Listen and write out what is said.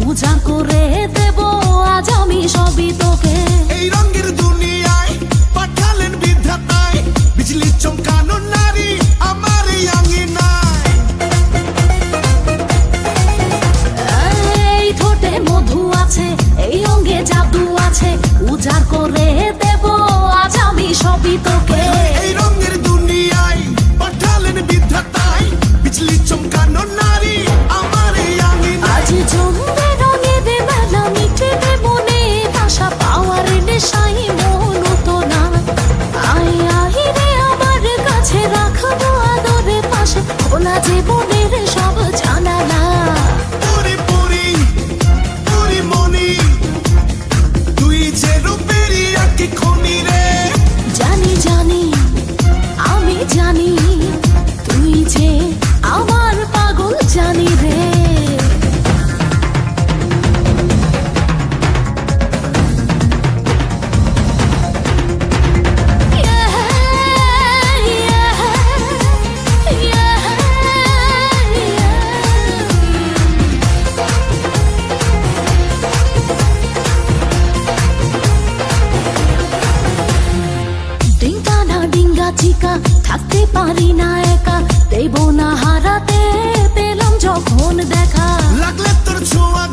উজাড় করে দেব আজ আমি সবই তোকে। এই রঙের দুনিয়ায় পাঠালেন বিধাতায়, বিজলি চমকানো নারী আমার এই আঙিনায়। এই ঠোঁটে মধু আছে, এই অঙ্গে জাদু আছে, উজাড় করে দেব আজ আমি সবই তোকে। এই রঙের দুনিয়ায় পাঠালেন বিধাতায়, বিজলি চমকানো নারী আমার এই আঙিনায়। আজ জমবে রঙের মেলা, মিটবে মনে আশা, পাওয়ার নেশায় মন তো না। আয় আয় রে আমার কাছে, রাখবো আদরে পাশে, খোলা জীবনের সব জানালা। পুরি পুরি পুরি মনি, তুই যে রূপেরই আঁকি খনি রে। জানি জানি আমি জানি, তুই যে আমার পাগল জানি রে। ডিঙ্গা না ডিঙ্গা চিকা, থাকতে পারি না একা, দেব না হারাতে, পেলাম যখন দেখা। লাগলে তোর ছোঁয়া